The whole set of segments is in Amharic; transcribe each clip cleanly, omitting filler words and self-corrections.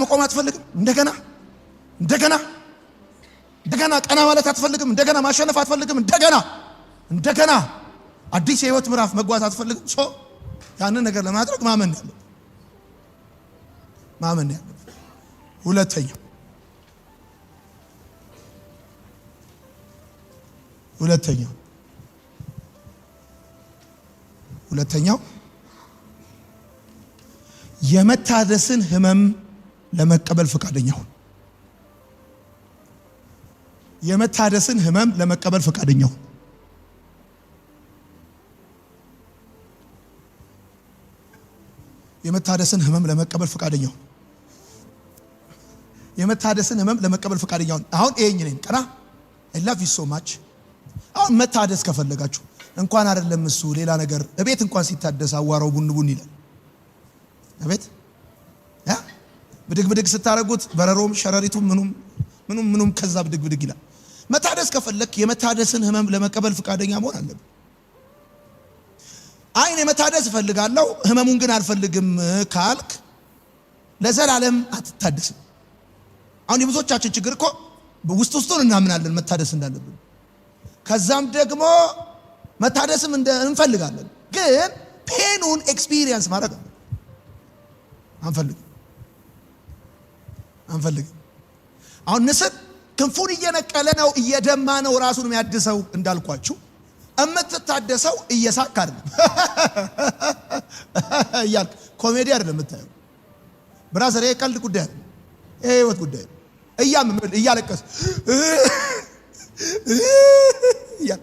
መቆም አትፈልግም? እንደገና ቀና ማለት አትፈልግም? እንደገና ማሸነፍ አትፈልግም? እንደገና አዲስ የህይወት ምዕራፍ መጓዝ አትፈልግም? ያንን ነገር ለማድረግ ማመን ያለብን። ሁለተኛው የመታደስን ህመም ለመቀበል ፈቃደኛ ሁን። የመታደስን ህመም ለመቀበል ፈቃደኛ ሁን። የመታደስን ህመም ለመቀበል ፈቃደኛ ሁን። የመታደስን ህመም ለመቀበል ፈቃደኛ ሁን። አሁን ይሄኝ ነኝ ቀና I love you so much። አሁን መታደስ ከፈለጋችሁ እንኳን አይደለም እሱ ሌላ ነገር እቤት እንኳን ሲታደስ አዋራው ቡን ይላል። እቤት ብድግ ስታረጉት በረሮም ሸረሪቱም ምኑም ከዛ ብድግ ይላል። መታደስ ከፈለክ የመታደስን ህመም ለመቀበል ፈቃደኛ መሆን አለብህ። አይን የመታደስ እፈልጋለሁ ህመሙን ግን አልፈልግም ካልክ ለዘላለም አትታደስም። አሁን የብዙዎቻችን ችግር እኮ ውስጡን እናምናለን መታደስ እንዳለብን፣ ከዛም ደግሞ መታደስም እንፈልጋለን፣ ግን ፔኑን ኤክስፒሪየንስ ማድረግ አንፈልግም። አሁን ንስር ክንፉን እየነቀለ ነው እየደማ ነው ራሱን የሚያድሰው እንዳልኳችሁ። እምትታደሰው እየሳቅ አይደለም እያልክ ኮሜዲ አይደለም የምታየው ብራዘር፣ የቀልድ ጉዳይ አይደለም፣ የህይወት ጉዳይ ነው።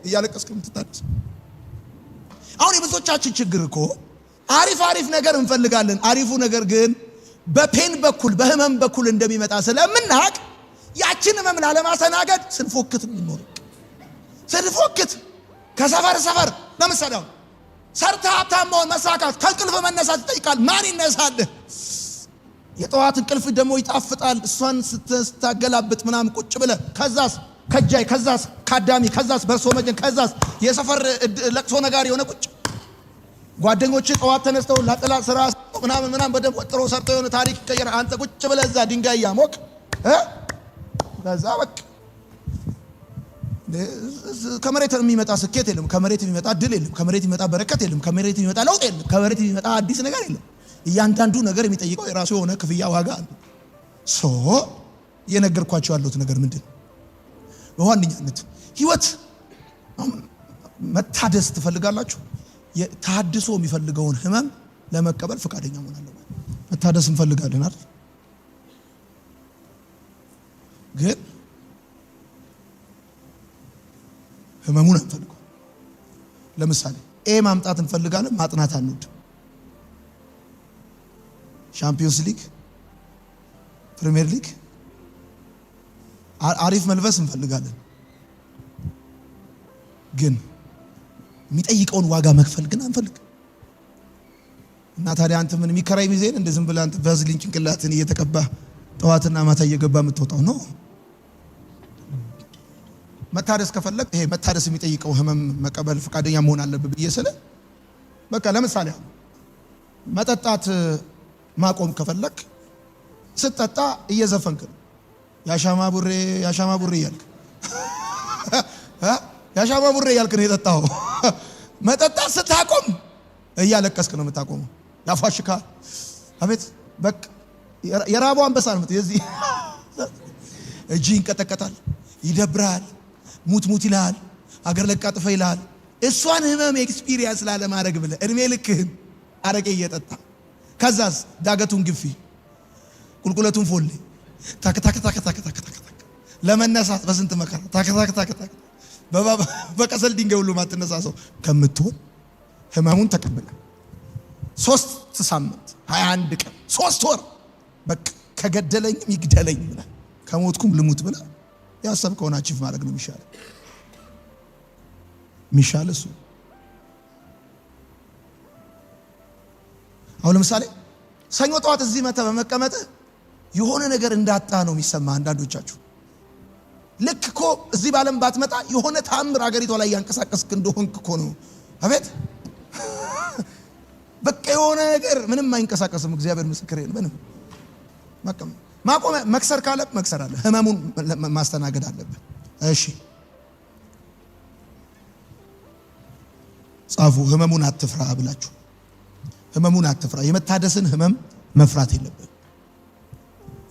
እያለቀስክ የምትታደሰው። አሁን የብዙዎቻችን ችግር እኮ አሪፍ ነገር እንፈልጋለን። አሪፉ ነገር ግን በፔን በኩል በህመም በኩል እንደሚመጣ ስለምናቅ ያችን ህመም ላለማስተናገድ ስንፎክት ከሰፈር ለምሳሌ አሁን ሰርተህ ሀብታም መሆን መሳካት ከእንቅልፍ መነሳት ይጠይቃል። ማን ይነሳልህ? የጠዋት እንቅልፍ ደግሞ ይጣፍጣል። እሷን ስታገላብጥ ምናምን ቁጭ ብለህ ከዛስ ከጃይ ከዛስ ካዳሚ ከዛስ በርሶ መጀን ከዛስ የሰፈር ለቅሶ ነጋሪ የሆነ ቁጭ ጓደኞች ጠዋት ተነስተው ላጥላ ስራ ምናምን በደንብ ወጥሮ ሰርተው የሆነ ታሪክ ይቀየር። አንተ ቁጭ ብለህ እዛ ድንጋይ ያሞቅ ከዛ በቃ ከመሬት የሚመጣ ስኬት የለም፣ ከመሬት የሚመጣ ድል የለም፣ ከመሬት የሚመጣ በረከት የለም፣ ከመሬት የሚመጣ ለውጥ የለም፣ ከመሬት የሚመጣ አዲስ ነገር የለም። እያንዳንዱ ነገር የሚጠይቀው የራሱ የሆነ ክፍያ ዋጋ አለ። የነገርኳቸው ያሉት ነገር ምንድን ነው? በዋነኛነት ህይወት መታደስ ትፈልጋላችሁ? ታድሶ የሚፈልገውን ህመም ለመቀበል ፈቃደኛ መሆን አለበት። መታደስ እንፈልጋለን አይደል? ግን ህመሙን አንፈልገው። ለምሳሌ ማምጣት እንፈልጋለን፣ ማጥናት አንወድም። ሻምፒዮንስ ሊግ፣ ፕሪሚየር ሊግ አሪፍ መልበስ እንፈልጋለን፣ ግን የሚጠይቀውን ዋጋ መክፈል ግን አንፈልግ። እና ታዲያ አንተ ምን የሚከራይ ሚዜን እንደ ዝም ብለህ አንተ ቫዝሊን ጭንቅላትን እየተቀባ ጠዋትና ማታ እየገባ የምትወጣው ነው? መታደስ ከፈለግ ይሄ መታደስ የሚጠይቀው ህመም መቀበል ፈቃደኛ መሆን አለብህ ብዬ ስለ በቃ ለምሳሌ መጠጣት ማቆም ከፈለግ ስትጠጣ እየዘፈንክ ነው። ያሻማ ቡሬ እያልክ ያሻማ ቡሬ እያልክ ነው የጠጣው። መጠጣት ስታቆም እያለቀስክ ነው የምታቆመው። ያፋሽካል። አቤት በቃ የራበው አንበሳ ነው የዚህ እጅ ይንቀጠቀጣል፣ ይደብራል፣ ሙት ይላል፣ አገር ለቃ ጥፋ ይላል። እሷን ህመም ኤክስፒሪየንስ ላለማድረግ ብለህ እድሜ ልክህን አረቄ እየጠጣ ከዛስ ዳገቱን ግፊ ቁልቁለቱን ፎሌ ታክ ለመነሳት በስንት መከራ ታክ በቀሰል ድንጋይ ሁሉ ማትነሳሰው ከምትሆን ህመሙን ተቀበለ 3 ሳምንት 21 ቀን 3 ወር በቃ ከገደለኝም ይግደለኝ ብለህ ከሞትኩም ልሙት ብለህ ያሰብከውን አቺቭ ማድረግ ነው የሚሻል እሱ። አሁን ለምሳሌ ሰኞ ጠዋት እዚህ መተ በመቀመጥ የሆነ ነገር እንዳጣ ነው የሚሰማ አንዳንዶቻችሁ። ልክ እኮ እዚህ ባለም ባትመጣ የሆነ ታምር አገሪቷ ላይ ያንቀሳቀስክ እንደሆንክ እኮ ነው። አቤት በቃ የሆነ ነገር ምንም አይንቀሳቀስም። እግዚአብሔር ምስክሬ ነው። ምንም ማቆም መክሰር ካለ መክሰር አለ። ህመሙን ማስተናገድ አለብህ። እሺ ጻፉ። ህመሙን አትፍራ ብላችሁ፣ ህመሙን አትፍራ። የመታደስን ህመም መፍራት የለብህ።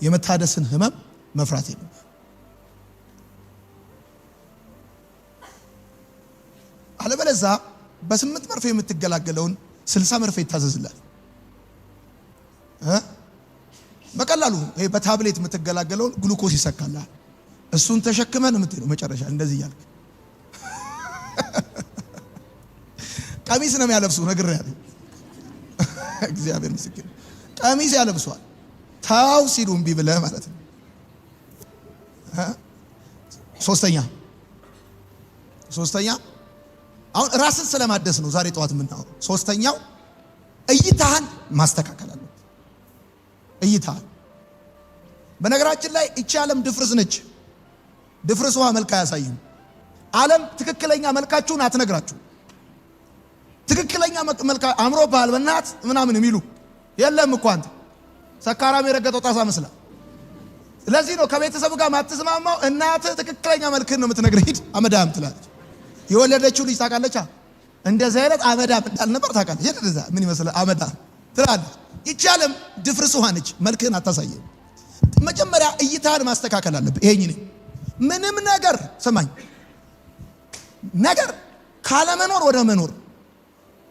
የመታደስን ህመም መፍራት የለብህ። አለበለዛ በ8 መርፌ የምትገላገለውን 60 መርፌ ይታዘዝላል። በቀላሉ ይሄ በታብሌት የምትገላገለውን ግሉኮስ ይሰካልሃል። እሱን ተሸክመን የምትሄደው መጨረሻ እንደዚህ ያልክ ቀሚስ ነው የሚያለብሱ ነግሬሃለሁ። እግዚአብሔር ምስክር ቀሚስ ያለብሷል። ታው ሲሉ እምቢ ብለህ ማለት ነው። ሶስተኛ አሁን ራስን ስለማደስ ነው ዛሬ ጠዋት የምናወራው። ሶስተኛው እይታህን ማስተካከል አለብህ። እይታህን በነገራችን ላይ እቺ ዓለም ድፍርስ ነች። ድፍርሷ መልክ አያሳይም። ዓለም ትክክለኛ መልካችሁን አትነግራችሁ። ትክክለኛ መልካ አምሮ ባህል በእናት ምናምን የሚሉ የለም እኮ አንተ ሰካራም የረገጠው ጣሳ መስላ። ስለዚህ ነው ከቤተሰብ ጋር ማትስማማው። እናትህ ትክክለኛ መልክህን ነው የምትነግርህ። ሂድ አመዳም ትላለች። የወለደችው ልጅ ታውቃለች። እንደዚህ አይነት አመዳም እንዳልነበር ታውቃለች። ሂድ እንደዛ ምን ይመስላል አመዳም ትላለች። ይቺ ዓለም ድፍርስ ነች። መልክህን አታሳየም። መጀመሪያ እይታህን ማስተካከል አለብህ። ይሄኝ ነው ምንም ነገር ሰማኝ ነገር ካለመኖር ወደ መኖር፣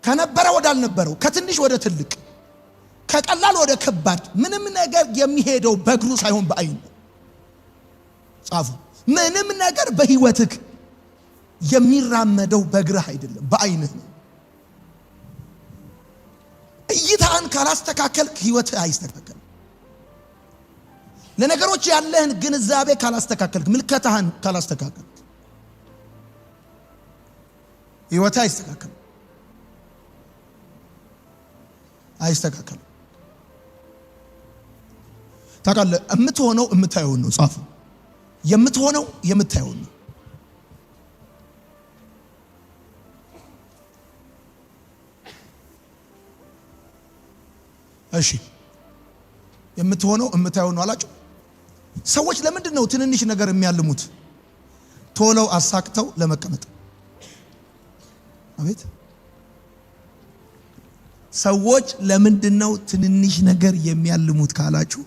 ከነበረ ወደ አልነበረው፣ ከትንሽ ወደ ትልቅ፣ ከቀላል ወደ ከባድ ምንም ነገር የሚሄደው በእግሩ ሳይሆን በአይኑ። ጻፉ። ምንም ነገር በህይወትህ የሚራመደው በእግርህ አይደለም በአይንህ ነው። እይታህን ካላስተካከልክ ህይወትህ አይስተካከልም። ለነገሮች ያለህን ግንዛቤ ካላስተካከልክ፣ ምልከታህን ካላስተካከልክ ህይወትህ አይስተካከልም። ታውቃለህ፣ የምትሆነው የምታየውን ነው። ጻፉ። የምትሆነው የምታየውን ነው። እሺ የምትሆነው የምታየውን ነው አላችሁ። ሰዎች ለምንድን ነው ትንንሽ ነገር የሚያልሙት? ቶሎ አሳክተው ለመቀመጥ። አቤት ሰዎች ለምንድን ነው ትንንሽ ነገር የሚያልሙት ካላችሁ፣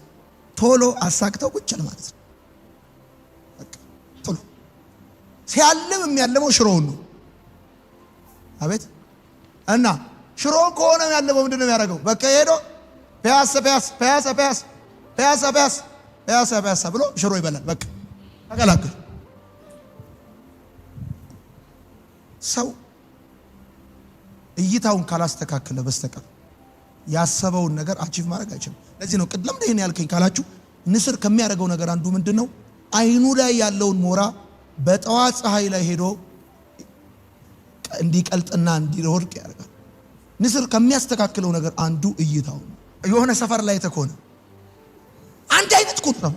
ቶሎ አሳክተው ቁጭ ለማለት ነው። በቃ ቶሎ ሲያልም የሚያልመው ሽሮውን ነው። አቤት እና ሽሮውን ከሆነ የሚያልመው ምንድን ነው የሚያደርገው? በቃ ሄዶ ፒያሳ ብሎ ሽሮ ይበላል። በቃ ተገላገል። ሰው እይታውን ካላስተካከለ በስተቀር ያሰበውን ነገር አቺቭ ማድረግ አይችልም። ለዚህ ነው ቅድም ለምን ያልከኝ ካላችሁ፣ ንስር ከሚያደርገው ነገር አንዱ ምንድነው? አይኑ ላይ ያለውን ሞራ በጠዋት ፀሐይ ላይ ሄዶ እንዲቀልጥና እንዲወድቅ ያደርጋል። ንስር ከሚያስተካክለው ነገር አንዱ እይታው ነው። የሆነ ሰፈር ላይ ተኮነ አንድ አይነት ቁጥ ነው።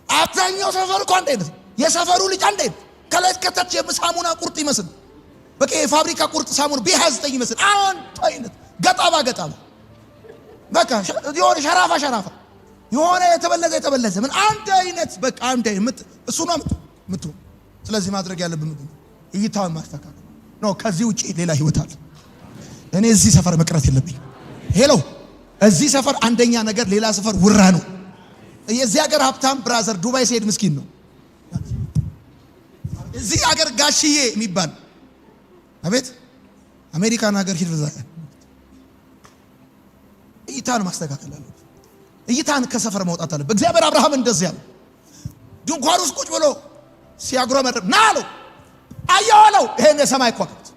አብዛኛው ሰፈር እኮ አንድ አይነት፣ የሰፈሩ ልጅ አንድ አይነት፣ ከላይ ከታች የሳሙና ቁርጥ ይመስል፣ በቃ የፋብሪካ ቁርጥ ሳሙና ቢ29 ይመስል አንድ አይነት፣ ገጣባ በቃ የሆነ ሸራፋ የሆነ የተበለዘ ምን አንድ አይነት፣ በቃ አንድ አይነት እሱ ነው ምቱ። ስለዚህ ማድረግ ያለብን ምንድን ነው? እይታውን ማስተካከል ነው። ከዚህ ውጪ ሌላ ህይወት አለ። እኔ እዚህ ሰፈር መቅረት የለብኝ። ሄሎ እዚህ ሰፈር አንደኛ ነገር፣ ሌላ ሰፈር ውራ ነው። የዚህ ሀገር ሀብታም ብራዘር ዱባይ ሲሄድ ምስኪን ነው። እዚህ ሀገር ጋሽዬ የሚባል አቤት አሜሪካን ሀገር ሂድ። እይታን ማስተካከል አለብህ። እይታን ከሰፈር ማውጣት አለብህ። እግዚአብሔር አብርሃም እንደዚህ ያለው ድንኳን ውስጥ ቁጭ ብሎ ሲያጉረመርም ና አለው። አየሁ አለው። ይሄን የሰማይ ከዋክብት፣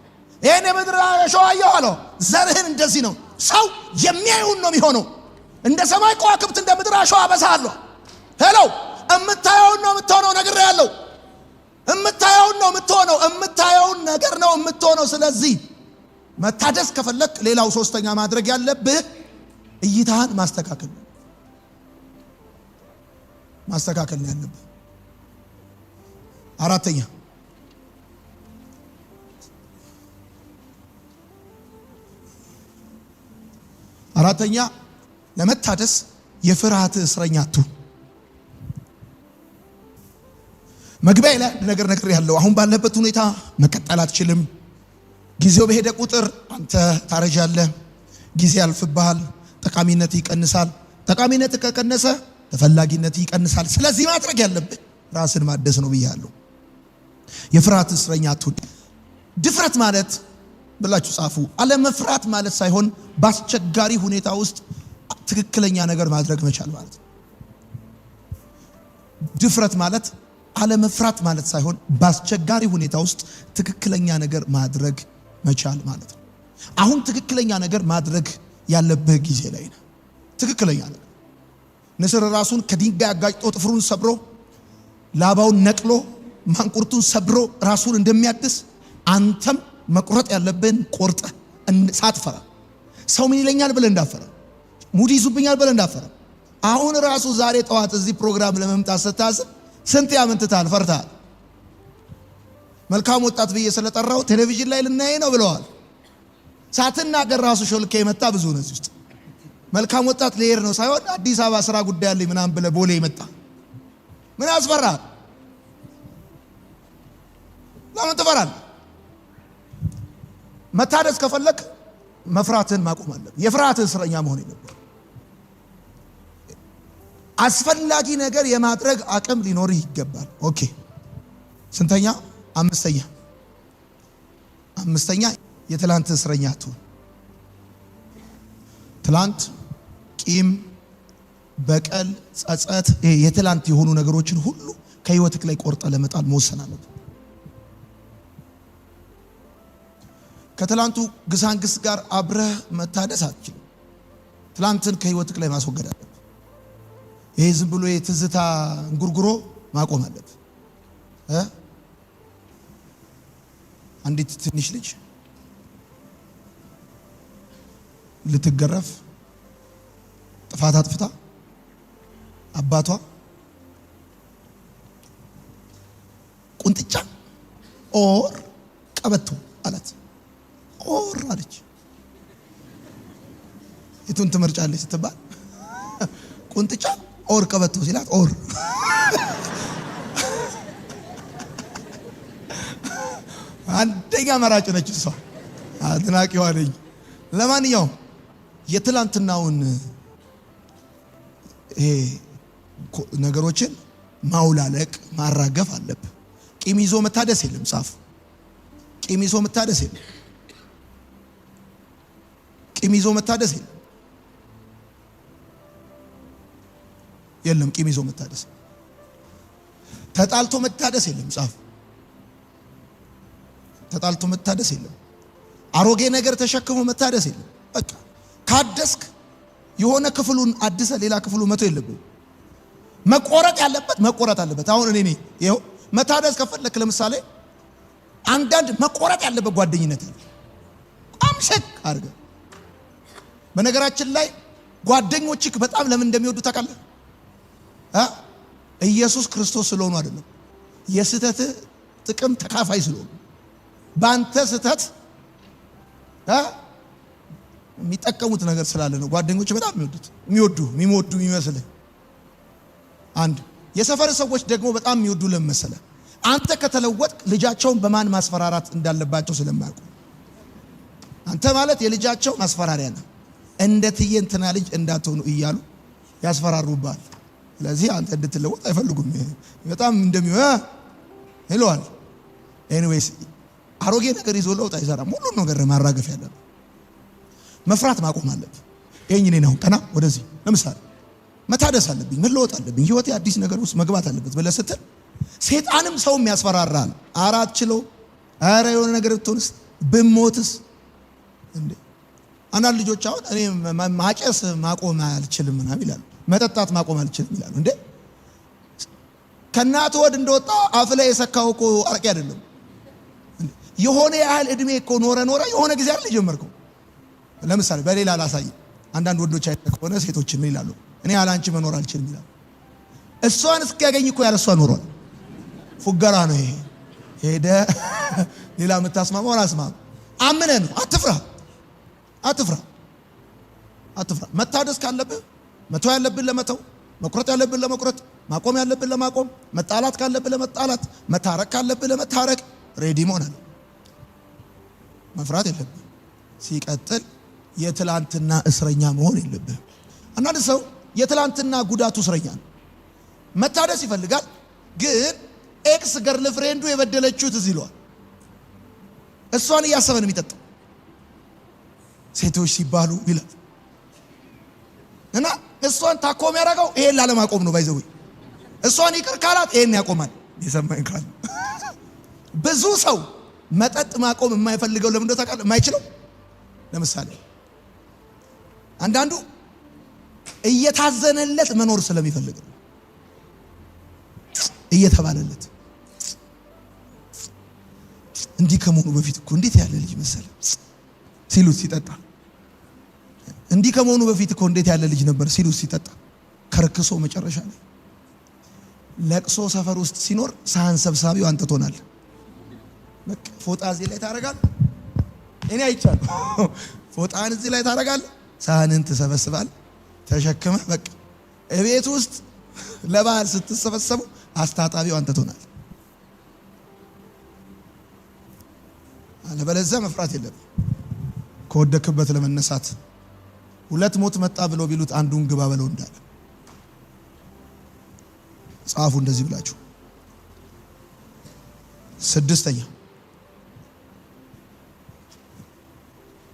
ይሄን የምድር እሾህ አየሁ አለው። ዘርህን እንደዚህ ነው። ሰው የሚያዩን ነው የሚሆነው። እንደ ሰማይ ከዋክብት እንደ ምድር እሾህ አበዛለሁ። ሄሎ እምታየውን ነው የምትሆነው። ነግሬሃለሁ። እምታየውን ነው የምትሆነው። እምታየውን ነገር ነው የምትሆነው። ስለዚህ መታደስ ከፈለክ ሌላው ሶስተኛ ማድረግ ያለብህ እይታህን ማስተካከል ነው። ማስተካከል ነው ያለብህ። አራተኛ ለመታደስ የፍርሃት እስረኛ አትሁን። መግቢያ ላይ ነገር ያለው አሁን ባለበት ሁኔታ መቀጠል አትችልም። ጊዜው በሄደ ቁጥር አንተ ታረጃለህ። ጊዜ ያልፍብሃል። ጠቃሚነት ይቀንሳል። ጠቃሚነት ከቀነሰ ተፈላጊነት ይቀንሳል። ስለዚህ ማድረግ ያለብህ ራስን ማደስ ነው ብያለሁ። የፍርሃት እስረኛ አትሁን። ድፍረት ማለት ብላችሁ ጻፉ፣ አለመፍራት ማለት ሳይሆን በአስቸጋሪ ሁኔታ ውስጥ ትክክለኛ ነገር ማድረግ መቻል ማለት ነው። ድፍረት ማለት አለመፍራት ማለት ሳይሆን በአስቸጋሪ ሁኔታ ውስጥ ትክክለኛ ነገር ማድረግ መቻል ማለት ነው። አሁን ትክክለኛ ነገር ማድረግ ያለብህ ጊዜ ላይ ነው። ትክክለኛ ነገር ንስር ራሱን ከድንጋይ አጋጭቶ ጥፍሩን ሰብሮ ላባውን ነቅሎ ማንቁርቱን ሰብሮ ራሱን እንደሚያድስ አንተም መቁረጥ ያለብህን ቆርጠህ ሳትፈራ ሰው ምን ይለኛል ብለህ እንዳፈራ ሙድ ይዙብኛል ብለህ እንዳፈራ አሁን ራሱ ዛሬ ጠዋት እዚህ ፕሮግራም ለመምጣት ስታስብ ስንት ያመንትታል ፈርታል። መልካም ወጣት ብዬ ስለጠራው ቴሌቪዥን ላይ ልናይ ነው ብለዋል። ሳትናገር ራሱ ሾልከ የመጣ ብዙ ነው እዚህ ውስጥ። መልካም ወጣት ልሄድ ነው ሳይሆን አዲስ አበባ ስራ ጉዳይ አለኝ ምናምን ብለህ ቦሌ የመጣ ምን ያስፈራል? ለምን ትፈራለህ? መታደስ ከፈለክ መፍራትን ማቆም አለብህ። የፍርሃት እስረኛ መሆን የለብህም። አስፈላጊ ነገር የማድረግ አቅም ሊኖር ይገባል። ኦኬ ስንተኛ? አምስተኛ የትላንት እስረኛ አትሁን። ትላንት ቂም፣ በቀል፣ ጸጸት የትላንት የሆኑ ነገሮችን ሁሉ ከህይወትክ ላይ ቆርጠ ለመጣል መወሰን አለብህ። ከትላንቱ ግሳንግስ ጋር አብረህ መታደስ አትችልም። ትላንትን ከህይወትክ ላይ ማስወገድ አለብህ። ይሄ ዝም ብሎ የትዝታ እንጉርጉሮ ማቆም አለብህ። አንዲት ትንሽ ልጅ ልትገረፍ ጥፋት አጥፍታ አባቷ ቁንጥጫ ኦር ቀበቶ አላት። ኦር አለች። የቱን ትመርጫለች ስትባል ቁንጥጫ ኦር ቀበቶ ሲላት ኦር። አንደኛ መራጭ ነች እሷ። አድናቂዋ ነኝ። ለማንኛውም የትላንትናውን ነገሮችን ማውላለቅ ማራገፍ አለብህ። ቂም ይዞ መታደስ የለም። ጻፉ። ቂም ይዞ መታደስ የለም። ቂም ይዞ መታደስ የለም። ቂም ይዞ መታደስ፣ ተጣልቶ መታደስ የለም። ጻፉ። ተጣልቶ መታደስ የለም። አሮጌ ነገር ተሸክሞ መታደስ የለም። በቃ ካደስክ የሆነ ክፍሉን አድሰ ሌላ ክፍሉ መቶ የለብህ። መቆረጥ ያለበት መቆረጥ አለበት። አሁን እኔ ይኸው መታደስ ከፈለክ ለምሳሌ አንዳንድ መቆረጥ ያለበት ጓደኝነት አለ። አምሸክ አድርገህ በነገራችን ላይ ጓደኞችክ በጣም ለምን እንደሚወዱ ታውቃለህ? ኢየሱስ ክርስቶስ ስለሆኑ አይደለም፣ የስተት ጥቅም ተካፋይ ስለሆኑ በአንተ ስተት የሚጠቀሙት ነገር ስላለ ነው ጓደኞች በጣም የሚወዱ የሚመስልህ። አንድ የሰፈር ሰዎች ደግሞ በጣም የሚወዱ ለመሰለ አንተ ከተለወጥክ ልጃቸውን በማን ማስፈራራት እንዳለባቸው ስለማያውቁ አንተ ማለት የልጃቸው ማስፈራሪያ ነው። እንደ ትዬ እንትና ልጅ እንዳትሆኑ እያሉ ያስፈራሩባል። ስለዚህ አንተ እንድትለወጥ አይፈልጉም። በጣም እንደሚሆን ይለዋል። ኤኒዌይስ አሮጌ ነገር ይዞ ለውጥ አይሰራም። ሁሉ ነገር ማራገፍ ያለው መፍራት ማቆም አለብህ። እኔ ነው ቀና ወደዚህ ለምሳሌ መታደስ አለብኝ፣ መለወጥ አለብኝ፣ ህይወቴ አዲስ ነገር ውስጥ መግባት አለበት ብለህ ስትል ሰይጣንም ሰውም ያስፈራራል። አራት ችሎ አረ የሆነ ነገር ብትሆንስ ብሞትስ እንዴ! አንዳንድ ልጆች አሁን እኔ ማጨስ ማቆም አልችልም ምናምን ይላሉ። መጠጣት ማቆም አልችልም ይላሉ። እንዴ ከናቱ ወድ እንደወጣ አፍ ላይ የሰካው እኮ አርቄ አይደለም። የሆነ ያህል እድሜ እኮ ኖረ የሆነ ጊዜ አይደል የጀመርከው። ለምሳሌ በሌላ ላሳይ። አንዳንድ ወንዶች አይተከሆነ ሴቶች ምን ይላሉ? እኔ ያላንቺ መኖር አልችልም ይላሉ። እሷን እስኪያገኝ እኮ ያለሷ ኖሯል። ፉገራ ነው ይሄ። ሄደ ሌላ የምታስማማው አላስማማ። አምነህ ነው። አትፍራ። መታደስ ካለብህ መተው ያለብን ለመተው፣ መቁረጥ ያለብን ለመቁረጥ፣ ማቆም ያለብን ለማቆም፣ መጣላት ካለብን ለመጣላት፣ መታረቅ ካለብን ለመታረቅ ሬዲ መሆን አለ። መፍራት የለብን። ሲቀጥል የትላንትና እስረኛ መሆን የለብን። አንዳንድ ሰው የትላንትና ጉዳቱ እስረኛ ነው። መታደስ ይፈልጋል፣ ግን ኤክስ ገርል ፍሬንዱ የበደለችው ትዝ ይለዋል። እሷን እያሰበ ነው የሚጠጣው። ሴቶች ሲባሉ ይላል እና እሷን ታኮም ያደረገው ይሄን ላለማቆም ነው። ባይዘው እሷን ይቅር ካላት ይሄን ያቆማል። የሰማኝ ካለ ብዙ ሰው መጠጥ ማቆም የማይፈልገው ለምን እንደው ታውቃለህ? የማይችለው ለምሳሌ አንዳንዱ እየታዘነለት መኖር ስለሚፈልግ ነው። እየተባለለት እንዲህ ከመሆኑ በፊት እኮ እንዴት ያለ ልጅ መሰለ ሲሉት ሲጠጣ፣ እንዲህ ከመሆኑ በፊት እኮ እንዴት ያለ ልጅ ነበር ሲሉት ሲጠጣ፣ ከርክሶ መጨረሻ ላይ ለቅሶ ሰፈር ውስጥ ሲኖር ሳህን ሰብሳቢው አንተ ትሆናለህ። በቃ ፎጣ እዚህ ላይ ታረጋለህ። እኔ አይቻለሁ። ፎጣን እዚህ ላይ ታረጋለህ፣ ሳህንን ትሰበስባለህ ተሸክመህ። በቃ እቤት ውስጥ ለበዓል ስትሰበሰቡ አስታጣቢው አንተ ትሆናለህ። አለበለዚያ መፍራት የለብህ። ከወደክበት ለመነሳት ሁለት ሞት መጣ ብሎ ቢሉት አንዱን ግባ በለው እንዳለ ጻፉ። እንደዚህ ብላችሁ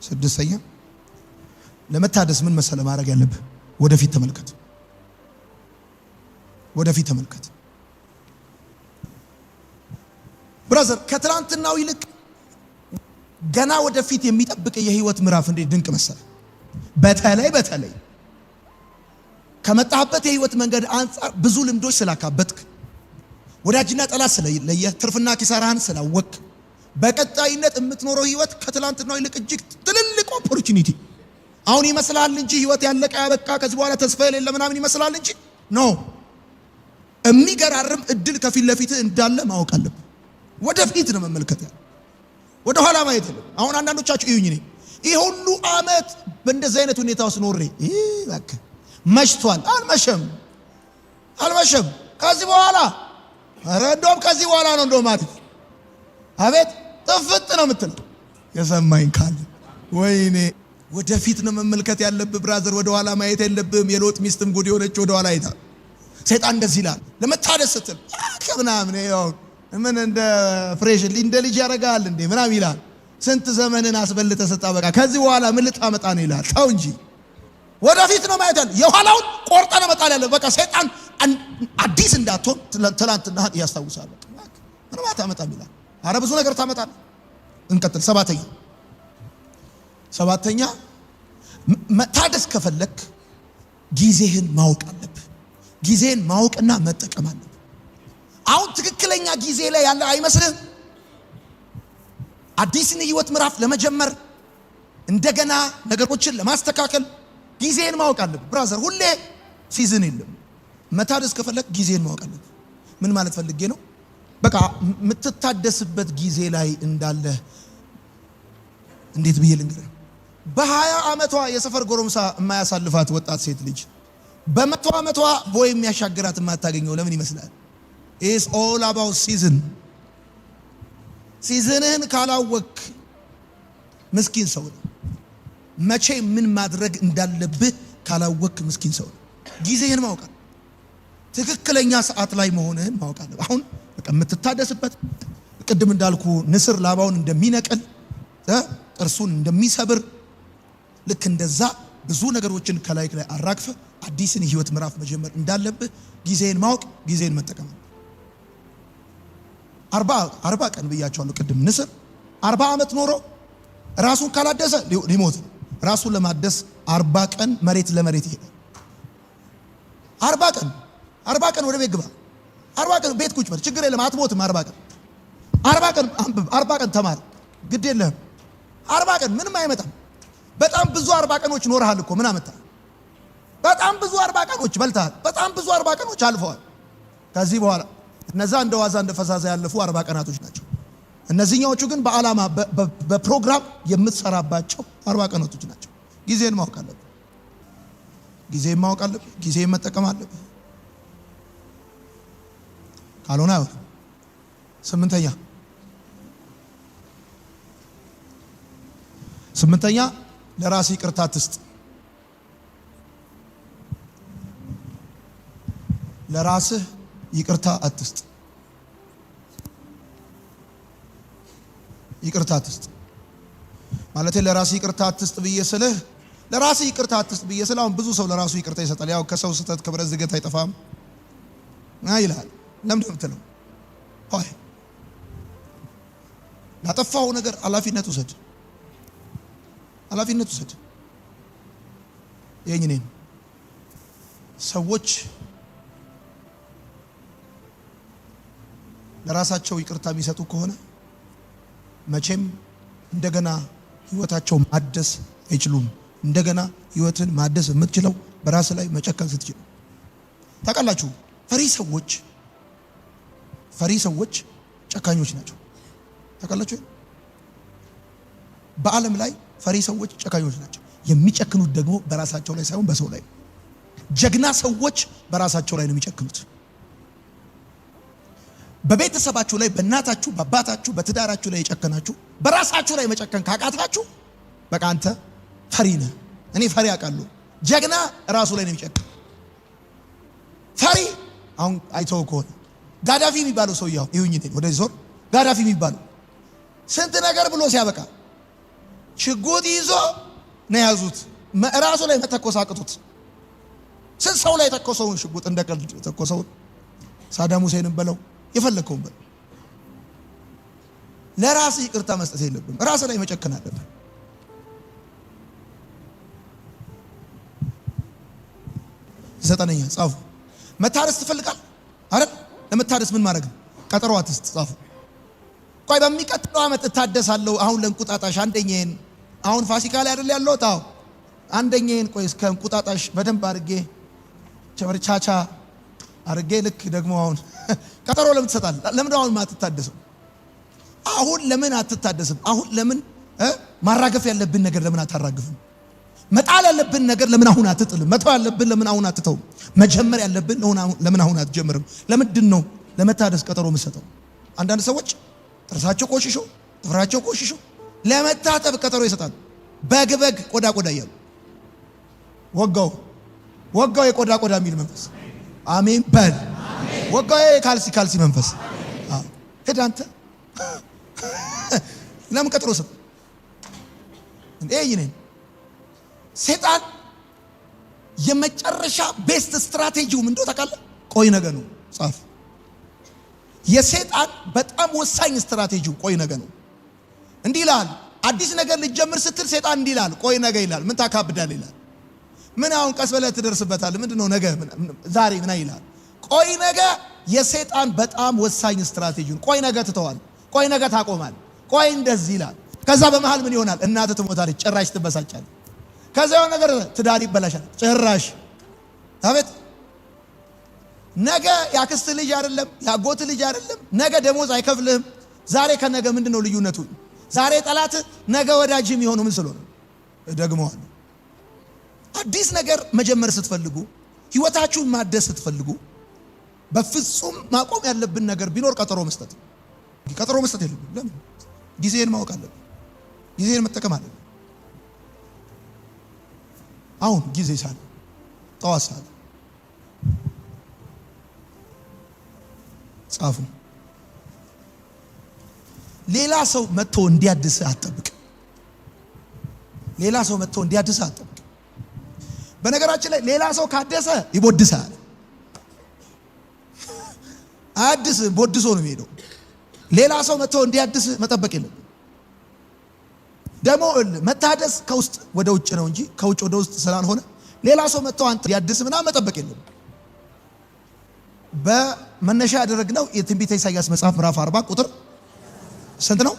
ስድስተኛ ለመታደስ ምን መሰለ ማድረግ ያለብህ? ወደፊት ተመልከት። ወደፊት ተመልከት ብራዘር። ከትላንትናው ይልቅ ገና ወደፊት የሚጠብቅ የህይወት ምዕራፍ እንዴት ድንቅ መሰለ። በተለይ ከመጣህበት የህይወት መንገድ አንጻር ብዙ ልምዶች ስላካበትክ፣ ወዳጅና ጠላት ስለለየ፣ ትርፍና ኪሳራህን ስላወቅ፣ በቀጣይነት የምትኖረው ህይወት ከትላንትናው ይልቅ እጅግ ትልልቅ ኦፖርቹኒቲ አሁን ይመስላል እንጂ ህይወት ያለቀ ያበቃ ከዚህ በኋላ ተስፋ የሌለ ምናምን ይመስላል እንጂ ኖ፣ የሚገራርም እድል ከፊት ለፊት እንዳለ ማወቅ አለብህ። ወደፊት ነው መመልከት ያለ፣ ወደ ኋላ ማየት የለም። አሁን አንዳንዶቻችሁ እዩኝ፣ እኔ ይህ ሁሉ አመት በእንደዚህ አይነት ሁኔታ ውስጥ ኖሬ እባክህ መሽቷል። አልመሸም። ከዚህ በኋላ ኧረ እንደውም ከዚህ በኋላ ነው እንደውም አቤት ጥፍጥ ነው የምትለው። የሰማኝ ካለ ወይኔ ወደፊት ነው መመልከት ያለብህ ብራዘር፣ ወደ ኋላ ማየት የለብህም። የሎጥ ሚስትም ጉድ የሆነች ወደ ኋላ አይታ። ሰይጣን እንደዚህ ይላል ለመታደስ ስትል ከምናምን ያው ምን እንደ ፍሬሽ እንደ ልጅ ያረጋል እንዴ ምናምን ይላል። ስንት ዘመንን አስበልተህ ስታበቃ ከዚህ በኋላ ምን ልታመጣ ነው ይላል። ተው እንጂ ወደፊት ነው ማየት ያለ። የኋላውን ቆርጠ ነው መጣል ያለ። በቃ ሰይጣን አዲስ እንዳትሆን ትላንትና ያስታውሳል። ምንም አታመጣም ይላል። አረ ብዙ ነገር ታመጣለህ። እንቀጥል። ሰባተኛ መታደስ ከፈለክ ጊዜህን ማወቅ አለብህ። ጊዜህን ማወቅና መጠቀም አለብህ። አሁን ትክክለኛ ጊዜ ላይ ያለ አይመስልህም? አዲስን ህይወት ምዕራፍ ለመጀመር እንደገና ነገሮችን ለማስተካከል ጊዜህን ማወቅ አለብህ ብራዘር። ሁሌ ሲዝን የለም። መታደስ ከፈለክ ጊዜህን ማወቅ አለብህ። ምን ማለት ፈልጌ ነው? በቃ የምትታደስበት ጊዜ ላይ እንዳለ እንዴት ብዬ ልንገርህ? በ20 ዓመቷ የሰፈር ጎረምሳ የማያሳልፋት ወጣት ሴት ልጅ በ100 ዓመቷ ቦይ የሚያሻግራት የማታገኘው ለምን ይመስላል? It's all about season። ሲዝንህን ካላወቅ ምስኪን ሰው ነው። መቼ ምን ማድረግ እንዳለብህ ካላወቅ ምስኪን ሰው ነው። ጊዜህን ማወቅ አለብህ። ትክክለኛ ሰዓት ላይ መሆንህን ማወቅ አለብህ። አሁን በቃ የምትታደስበት ቅድም እንዳልኩ ንስር ላባውን እንደሚነቅል ጥርሱን እንደሚሰብር ልክ እንደዛ ብዙ ነገሮችን ከላይ አራግፈ አዲስን ህይወት ምዕራፍ መጀመር እንዳለብህ ጊዜህን ማወቅ፣ ጊዜህን መጠቀም። 40 ቀን ብያቸዋለሁ ቅድም። ንስር 40 ዓመት ኖሮ ራሱን ካላደሰ ሊሞት ነው። ራሱን ለማደስ 40 ቀን መሬት ለመሬት ይሄዳል። 40 ቀን ወደ ቤት ግባ። 40 ቀን ቤት ቁጭ በል፣ ችግር የለም አትሞትም። 40 ቀን አንብብ፣ 40 ቀን ተማር፣ ግድ የለህም። 40 ቀን ምንም አይመጣም። በጣም ብዙ 40 ቀኖች ኖርሃል እኮ ምን አመጣ? በጣም ብዙ 40 ቀኖች በልተሃል። በጣም ብዙ 40 ቀኖች አልፈዋል። ከዚህ በኋላ እነዛ እንደ ዋዛ እንደ ፈዛዛ ያለፉ 40 ቀናቶች ናቸው። እነዚህኛዎቹ ግን በዓላማ በፕሮግራም የምትሰራባቸው 40 ቀናቶች ናቸው። ጊዜን ማወቅ አለብህ። ጊዜን ማወቅ አለብህ። ጊዜን መጠቀም አለብህ። ካልሆነ አይሆንም። ስምንተኛ ለራስህ ይቅርታ አትስጥ። ለራስህ ይቅርታ አትስጥ። ይቅርታ አትስጥ ማለት ለራስህ ይቅርታ አትስጥ ብዬ ስልህ ለራስህ ይቅርታ አትስጥ ብዬ ስልህ አሁን ብዙ ሰው ለራሱ ይቅርታ ይሰጣል። ያው ከሰው ስህተት ከብረት ዝገት አይጠፋም ይላል። ለምን ምትለው? ሆይ ላጠፋው ነገር ኃላፊነት ውሰድ። የኔ ሰዎች ለራሳቸው ይቅርታ የሚሰጡ ከሆነ መቼም እንደገና ህይወታቸው ማደስ አይችሉም። እንደገና ህይወትን ማደስ የምትችለው በራስ ላይ መጨከን ስትችል። ታውቃላችሁ፣ ፈሪ ሰዎች ጨካኞች ናቸው። ታውቃላችሁ፣ በዓለም ላይ ፈሪ ሰዎች ጨካኞች ናቸው። የሚጨክኑት ደግሞ በራሳቸው ላይ ሳይሆን በሰው ላይ። ጀግና ሰዎች በራሳቸው ላይ ነው የሚጨክኑት። በቤተሰባችሁ ላይ፣ በእናታችሁ፣ በአባታችሁ፣ በትዳራችሁ ላይ የጨከናችሁ በራሳችሁ ላይ መጨከን ካቃታችሁ በቃ አንተ ፈሪ ነህ። እኔ ፈሪ አውቃለሁ። ጀግና ራሱ ላይ ነው የሚጨክን። ፈሪ አሁን አይተው ከሆነ ጋዳፊ የሚባለው ሰው ይሁኝ ወደዚህ ዞር። ጋዳፊ የሚባለው ስንት ነገር ብሎ ሲያበቃ ሽጉጥ ይዞ ነው ያዙት። ራሱ ላይ መተኮስ አቅቶት ስንት ሰው ላይ ተኮሰውን ሽጉጥ እንደ ቀልድ ተኮሰውን። ሳዳም ሁሴንን በለው የፈለከውን በለው። ለራስ ይቅርታ መስጠት የለብም። ራስ ላይ መጨከን አለብን። ዘጠነኛ ጻፉ። መታረስ ትፈልጋል አይደል? ለመታረስ ምን ማድረግ? ቀጠሮ አትስጥ። ጻፉ። ቆይ በሚቀጥለው ዓመት እታደሳለሁ። አሁን ለእንቁጣጣሽ አንደኛዬን፣ አሁን ፋሲካ ላይ አይደል ያለው? ታው አንደኛዬን ቆይ እስከ እንቁጣጣሽ በደንብ አድርጌ ቸርቻቻ አድርጌ ልክ ደግሞ አሁን ቀጠሮ ለምን ትሰጣለህ? ለምን አሁን ማትታደስም? አሁን ለምን አትታደስም? አሁን ለምን ማራገፍ ያለብን ነገር ለምን አታራግፍም? መጣል ያለብን ነገር ለምን አሁን አትጥልም? መተው ያለብን ለምን አሁን አትተውም? መጀመር ያለብን ለምን አሁን አትጀምርም? ለምንድን ነው ለመታደስ ቀጠሮ የምትሰጠው? አንዳንድ ሰዎች ጥርሳቸው ቆሽሾ ጥፍራቸው ቆሽሾ ለመታጠብ ቀጠሮ ይሰጣሉ። በግ ቆዳ እያሉ ወጋው የቆዳ የሚል መንፈስ አሜን በል። ወጋው የካልሲ መንፈስ ሄድ አንተ ለምን ቀጠሮ ሰጥ እንዴ? ይኔ ሰይጣን የመጨረሻ ቤስት ስትራቴጂው ምን እንደው ታውቃለህ? ቆይ ነገ ነው። ጻፍ። የሰይጣን በጣም ወሳኝ ስትራቴጂው ቆይ ነገ ነው። እንዲህ ይላል። አዲስ ነገር ልጀምር ስትል ሰይጣን እንዲህ ይላል፣ ቆይ ነገ ይላል። ምን ታካብዳለህ ይላል። ምን አሁን ቀስ በለህ ትደርስበታለህ። ምንድነው ነገ? ዛሬ ምን ይላል? ቆይ ነገ የሰይጣን በጣም ወሳኝ ስትራቴጂው። ቆይ ነገ ትተዋል። ቆይ ነገ ታቆማል። ቆይ እንደዚህ ይላል። ከዛ በመሃል ምን ይሆናል? እናትህ ትሞታለች፣ ጭራሽ ትበሳጫለህ። ከዛ የሆነ ነገር ትዳር ይበላሻል፣ ጭራሽ አቤት። ነገ ያክስት ልጅ አይደለም ያጎት ልጅ አይደለም፣ ነገ ደሞዝ አይከፍልህም። ዛሬ ከነገ ምንድነው ልዩነቱ? ዛሬ ጠላት ነገ ወዳጅ የሚሆነው ምን ስለሆነ? ደግመዋለሁ። አዲስ ነገር መጀመር ስትፈልጉ፣ ህይወታችሁን ማደስ ስትፈልጉ፣ በፍጹም ማቆም ያለብን ነገር ቢኖር ቀጠሮ መስጠት የለብን። ለምን? ጊዜን ማወቅ አለብን። ጊዜን መጠቀም አለብን። አሁን ጊዜ ሳለ ጠዋት ሳለ ጻፉ። ሌላ ሰው መጥቶ እንዲያድስ አትጠብቅ። በነገራችን ላይ ሌላ ሰው ካደሰ ይቦድሳል። አዲስ ቦድሶ ነው የሚሄደው። ሌላ ሰው መጥቶ እንዲያድስ መጠበቅ የለም። ደግሞ መታደስ ከውስጥ ወደ ውጭ ነው እንጂ ከውጭ ወደ ውስጥ ስላልሆነ ሌላ ሰው መጥቶ አንተ እንዲያድስ ምናምን መጠበቅ የለም። በመነሻ ያደረግነው የትንቢተ ኢሳይያስ መጽሐፍ ምዕራፍ 40 ቁጥር ስንት ነው?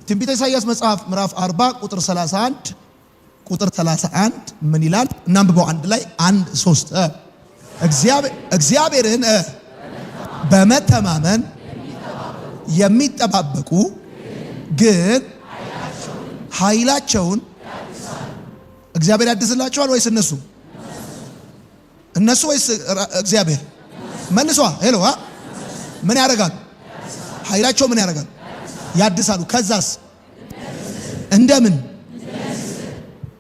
ትንቢተ ኢሳይያስ መጽሐፍ ምዕራፍ 40 ቁጥር 31 ምን ይላል? እናንብበው አንድ ላይ 1-3 እግዚአብሔርን በመተማመን የሚጠባበቁ ግን ኃይላቸውን እግዚአብሔር ያድስላቸዋል ወይስ እነሱ? እነሱ ወይስ እግዚአብሔር? መልሷ ሄሎ ምን ያደርጋሉ? ኃይላቸው ምን ያደርጋሉ? ያድሳሉ። ከዛስ እንደምን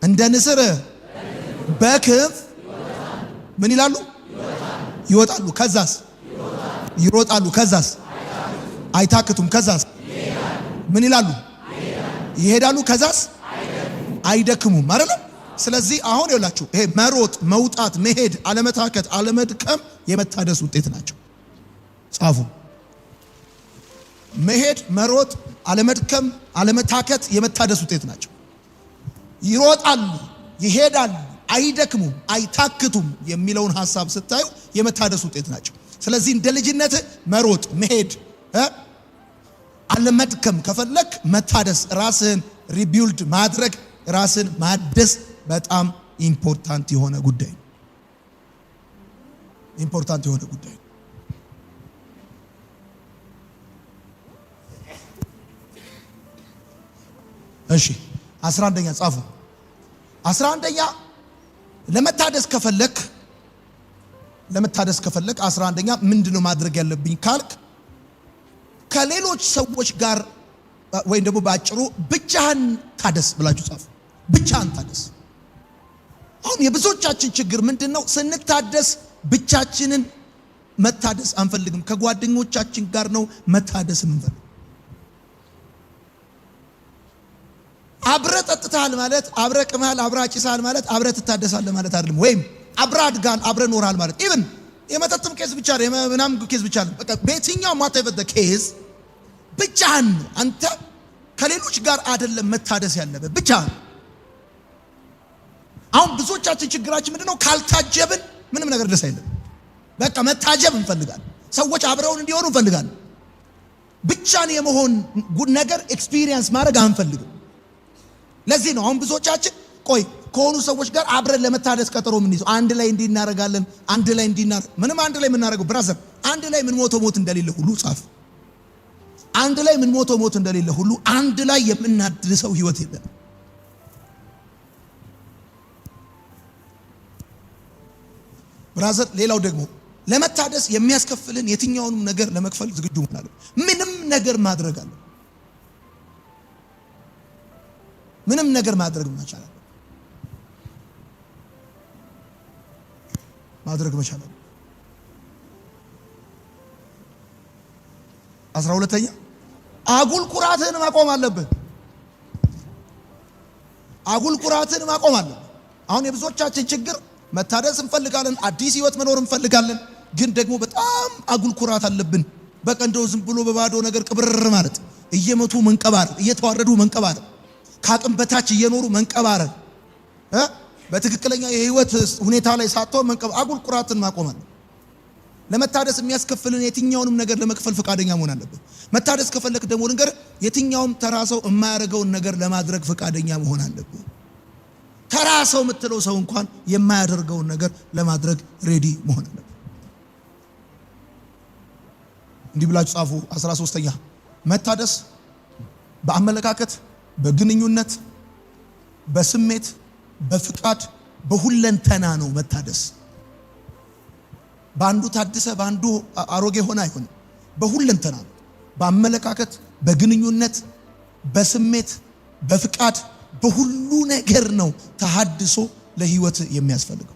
እንደ ንስር በክንፍ ምን ይላሉ? ይወጣሉ። ከዛስ ይሮጣሉ። ከዛስ አይታክቱም። ከዛስ ምን ይላሉ? ይሄዳሉ። ከዛስ አይደክሙም አይደለም። ስለዚህ አሁን ይላችሁ ይሄ መሮጥ፣ መውጣት፣ መሄድ፣ አለመታከት፣ አለመድከም የመታደስ ውጤት ናቸው። ጻፉ። መሄድ፣ መሮጥ፣ አለመድከም፣ አለመታከት የመታደስ ውጤት ናቸው። ይሮጣሉ፣ ይሄዳሉ፣ አይደክሙም፣ አይታክቱም የሚለውን ሐሳብ ስታዩ የመታደስ ውጤት ናቸው። ስለዚህ እንደ ልጅነት መሮጥ፣ መሄድ፣ አለመድከም ከፈለክ መታደስ፣ ራስህን ሪቢልድ ማድረግ፣ ራስን ማደስ በጣም ኢምፖርታንት የሆነ ጉዳይ ነው። ኢምፖርታንት የሆነ ጉዳይ ነው። እሺ 11ኛ ጻፉ። 11ኛ ለመታደስ ከፈለክ 11ኛ ምንድነው ማድረግ ያለብኝ ካልክ ከሌሎች ሰዎች ጋር ወይም ደግሞ ባጭሩ ብቻህን ታደስ ብላችሁ ጻፉ። ብቻህን ታደስ። አሁን የብዙዎቻችን ችግር ምንድነው? ስንታደስ ብቻችንን መታደስ አንፈልግም። ከጓደኞቻችን ጋር ነው መታደስ የምንፈልግ። አብረ ጠጥተሃል ማለት፣ አብረ ቅመሃል፣ አብረ አጭሰሃል ማለት አብረ ትታደሳለህ ማለት አይደለም። ወይም አብረ አድጋል፣ አብረ ኖርሃል ማለት ኢቭን የመጠጥም ኬዝ ብቻ ነው፣ የምናም ኬዝ ብቻ ነው። በቃ በየትኛው ማታይበት ኬዝ ብቻህን ነው። አንተ ከሌሎች ጋር አይደለም መታደስ ያለበት፣ ብቻህን። አሁን ብዙዎቻችን ችግራችን ምንድነው? ካልታጀብን ምንም ነገር ደስ አይልም። በቃ መታጀብ እንፈልጋለን። ሰዎች አብረውን እንዲሆኑ እንፈልጋለን። ብቻን የመሆን ነገር ኤክስፒሪየንስ ማድረግ አንፈልግም። ለዚህ ነው አሁን ብዙዎቻችን ቆይ ከሆኑ ሰዎች ጋር አብረን ለመታደስ ቀጠሮ ምን ይዘው አንድ ላይ እንዲናረጋለን፣ አንድ ላይ እንዲናረግ ምንም አንድ ላይ የምናረገው ብራዘር፣ አንድ ላይ ምን ሞት እንደሌለ ሁሉ ጻፍ። አንድ ላይ ምን ሞት እንደሌለ ሁሉ አንድ ላይ የምናድሰው ህይወት የለም። ብራዘር፣ ሌላው ደግሞ ለመታደስ የሚያስከፍልን የትኛውንም ነገር ለመክፈል ዝግጁ መሆን አለብን። ምንም ነገር ማድረግ አለ። ምንም ነገር ማድረግ መቻል አለ። ማድረግ መቻል አለ። 12ኛ አጉል ኩራትን ማቆም አለብህ። አጉል ኩራትን ማቆም አለብህ። አሁን የብዙዎቻችን ችግር መታደስ እንፈልጋለን፣ አዲስ ህይወት መኖር እንፈልጋለን፣ ግን ደግሞ በጣም አጉል ኩራት አለብን። በቃ እንደው ዝም ብሎ በባዶ ነገር ቅብርር ማለት፣ እየመቱ መንቀባረር፣ እየተዋረዱ መንቀባረር፣ ከአቅም በታች እየኖሩ መንቀባረር፣ በትክክለኛ የህይወት ሁኔታ ላይ ሳትሆን መንቀባረር። አጉል ኩራትን ማቆም አለ። ለመታደስ የሚያስከፍልን የትኛውንም ነገር ለመክፈል ፈቃደኛ መሆን አለብን። መታደስ ከፈለክ ደግሞ ነገር የትኛውም ተራ ሰው የማያደርገውን ነገር ለማድረግ ፈቃደኛ መሆን አለብን። ተራ ሰው የምትለው ሰው እንኳን የማያደርገውን ነገር ለማድረግ ሬዲ መሆን አለብን። እንዲህ ብላችሁ ጻፉ። 13ኛ መታደስ በአመለካከት፣ በግንኙነት፣ በስሜት፣ በፍቃድ፣ በሁለንተና ነው መታደስ። በአንዱ ታድሰ በአንዱ አሮጌ ሆነ አይሆንም። በሁለንተና ነው። በአመለካከት፣ በግንኙነት፣ በስሜት፣ በፍቃድ፣ በሁሉ ነገር ነው ተሐድሶ ለህይወት የሚያስፈልገው።